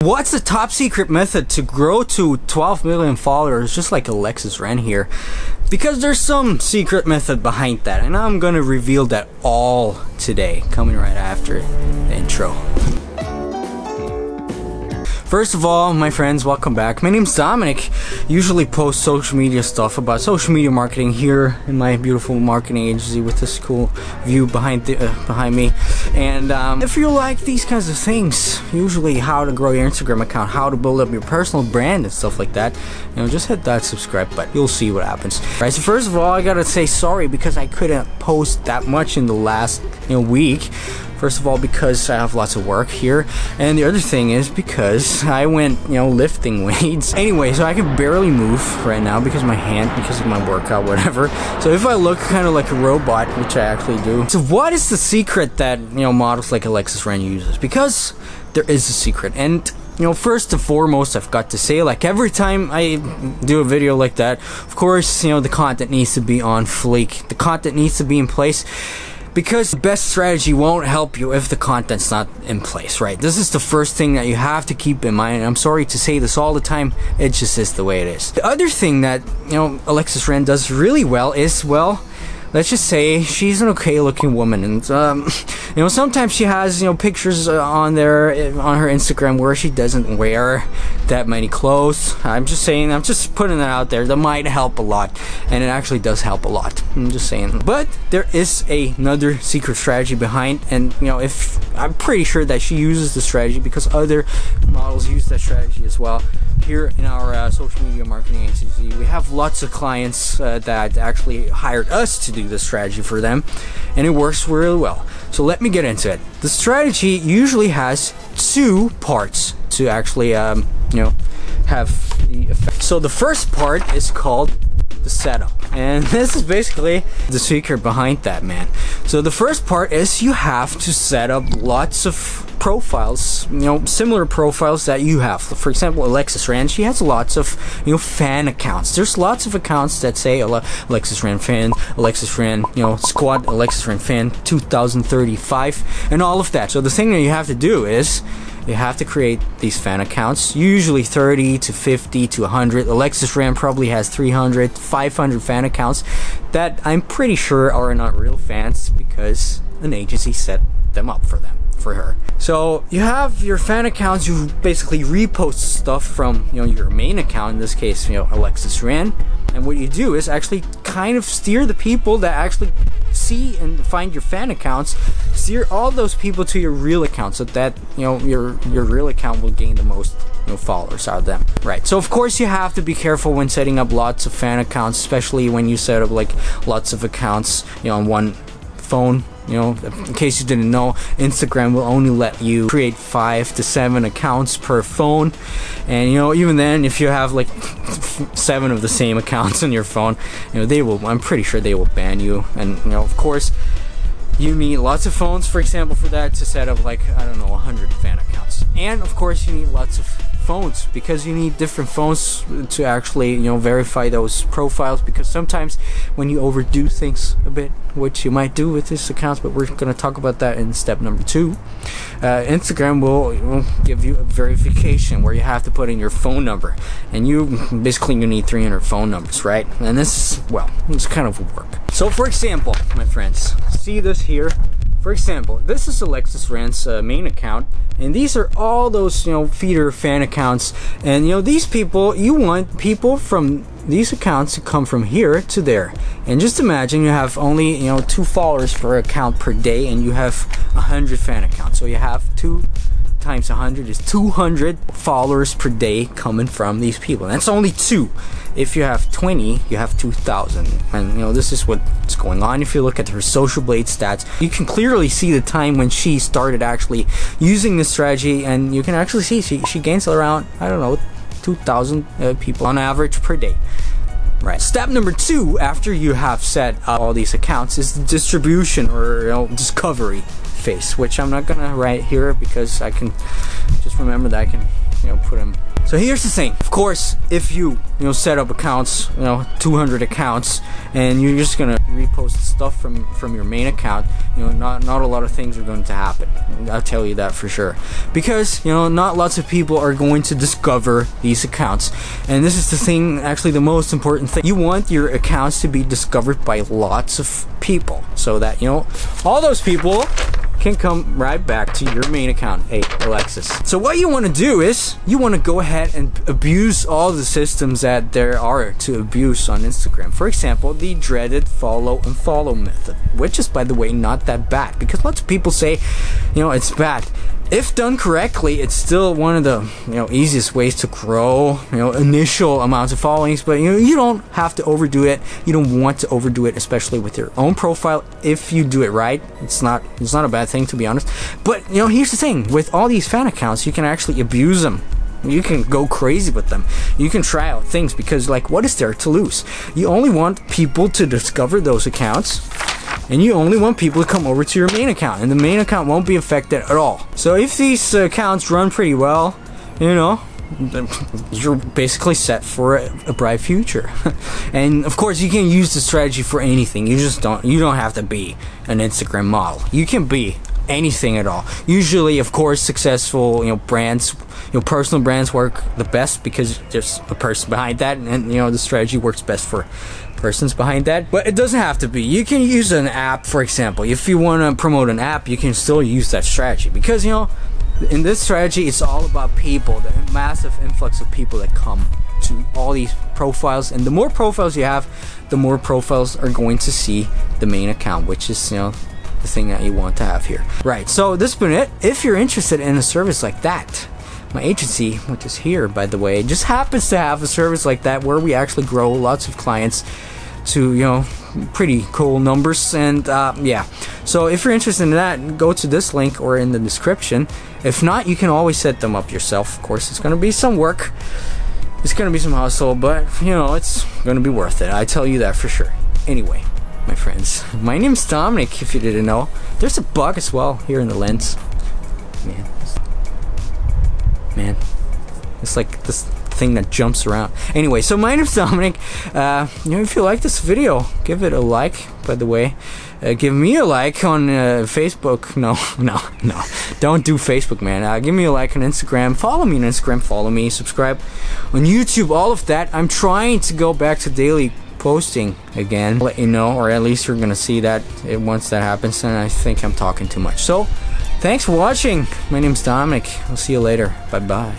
What's the top secret method to grow to 12 million followers just like Alexis ran here? Because there's some secret method behind that, and I'm gonna reveal that all today, coming right after the intro. First of all, my friends, welcome back. My name's Dominic. Usually post social media stuff about social media marketing here in my beautiful marketing agency with this cool view behind me. And if you like these kinds of things, usually how to grow your Instagram account, how to build up your personal brand and stuff like that, you know, just hit that subscribe button. You'll see what happens. Right. So first of all, I gotta say sorry because I couldn't post that much in the last week. First of all, because I have lots of work here, and the other thing is because I went, lifting weights. Anyway, so I can barely move right now because my hand, because of my workout, whatever. So if I look kind of like a robot, which I actually do. So what is the secret that, models like Alexis Ren uses? Because there is a secret, and first and foremost, I've got to say, like every time I do a video like that, of course, the content needs to be on fleek. The content needs to be in place. Because the best strategy won't help you if the content's not in place, right? This is the first thing that you have to keep in mind. And I'm sorry to say this all the time, it just is the way it is. The other thing that, Alexis Ren does really well is, well, let's just say she's an okay looking woman, and sometimes she has pictures on there on her Instagram where she doesn't wear that many clothes. I'm just saying, I'm just putting that out there. That might help a lot, and it actually does help a lot. I'm just saying. But there is another secret strategy behind, and if I'm pretty sure that she uses the strategy because other models use that strategy as well. Here in our social media marketing agency, we have lots of clients that actually hired us to do this strategy for them, and it works really well. So let me get into it. The strategy usually has two parts to actually have the effect. So the first part is called the setup, and this is basically the secret behind that, man. So the first part is you have to set up lots of profiles, similar profiles that you have. For example, Alexis Ren, she has lots of fan accounts. There's lots of accounts that say Alexis Ren fan, Alexis Ren squad, Alexis Ren fan 2035, and all of that. So the thing that you have to do is you have to create these fan accounts, usually 30 to 50 to 100. Alexis Ren probably has 300, 500 fan accounts that I'm pretty sure are not real fans because an agency set them up for her. So you have your fan accounts, you basically repost stuff from your main account, in this case Alexis Ren, and what you do is actually kind of steer the people that actually see and find your fan accounts, steer all those people to your real account so that your real account will gain the most followers out of them, right? So of course you have to be careful when setting up lots of fan accounts, especially when you set up like lots of accounts on one phone. In case you didn't know, Instagram will only let you create 5 to 7 accounts per phone, and even then, if you have like 7 of the same accounts on your phone, I'm pretty sure they will ban you. And of course, you need lots of phones, for example, for that, to set up like, I don't know, 100 fan accounts. And of course you need lots of phones, because you need different phones to actually verify those profiles, because sometimes when you overdo things a bit, which you might do with this accounts, but we're going to talk about that in step number 2, Instagram will give you a verification where you have to put in your phone number, and you need 300 phone numbers, right? And this is, well, it's kind of work. So for example, my friends, see this here. For example, this is Alexis Ren's main account, and these are all those feeder fan accounts, and these people, you want people from these accounts to come from here to there. And just imagine you have only 2 followers per account per day, and you have 100 fan accounts, so you have 2 times 100 is 200 followers per day coming from these people. And that's only 2. If you have 20, you have 2,000. And this is what's going on. If you look at her Social Blade stats, you can clearly see the time when she started actually using this strategy, and you can actually see she gains around, I don't know, 2,000 people on average per day. Right. Step number 2, after you have set up all these accounts, is the distribution or discovery phase, which I'm not gonna write here because I can just remember that I can put them. So here's the thing. Of course, if you set up accounts, 200 accounts, and you're just gonna repost stuff from your main account, not a lot of things are going to happen. I'll tell you that for sure, because not lots of people are going to discover these accounts. And this is the thing, actually the most important thing. You want your accounts to be discovered by lots of people, so that all those people can come right back to your main account. Hey Alexis. So what you want to do is you want to go ahead and abuse all the systems that there are to abuse on Instagram. For example, the dreaded follow and follow method, which is, by the way, not that bad, because lots of people say it's bad. If done correctly, it's still one of the easiest ways to grow initial amounts of followings, but you don't have to overdo it. You don't want to overdo it, especially with your own profile. If you do it right, it's not a bad thing, to be honest. But here's the thing, with all these fan accounts, you can actually abuse them. You can go crazy with them. You can try out things, because what is there to lose? You only want people to discover those accounts, and you only want people to come over to your main account, and the main account won't be affected at all. So if these accounts run pretty well, you're basically set for a bright future. And of course, you can use the strategy for anything. You don't have to be an Instagram model. You can be anything at all. Usually, of course, successful brands, personal brands work the best, because there's a person behind that, and the strategy works best for persons behind that. But it doesn't have to be. You can use an app, for example. If you want to promote an app, you can still use that strategy, because in this strategy, it's all about people, the massive influx of people that come to all these profiles, and the more profiles you have, the more profiles are going to see the main account, which is the thing that you want to have here. Right, so this has been it. If you're interested in a service like that, my agency, which is here, by the way, just happens to have a service like that, where we actually grow lots of clients to pretty cool numbers. And yeah, so if you're interested in that, go to this link or in the description. If not, you can always set them up yourself. Of course, it's gonna be some work, it's gonna be some hustle, but it's gonna be worth it, I tell you that for sure. Anyway, my friends, my name's Dominic, if you didn't know. There's a bug as well here in the lens. Man, it's like this thing that jumps around. Anyway, so my name's Dominic. If you like this video, give it a like, by the way. Give me a like on Facebook. No, don't do Facebook, man. Give me a like on Instagram. Follow me on Instagram. Follow me. Subscribe on YouTube. All of that. I'm trying to go back to daily posting again. Let you know, or at least you're gonna see that once that happens. And I think I'm talking too much. So, thanks for watching. My name's Dominic. I'll see you later. Bye bye.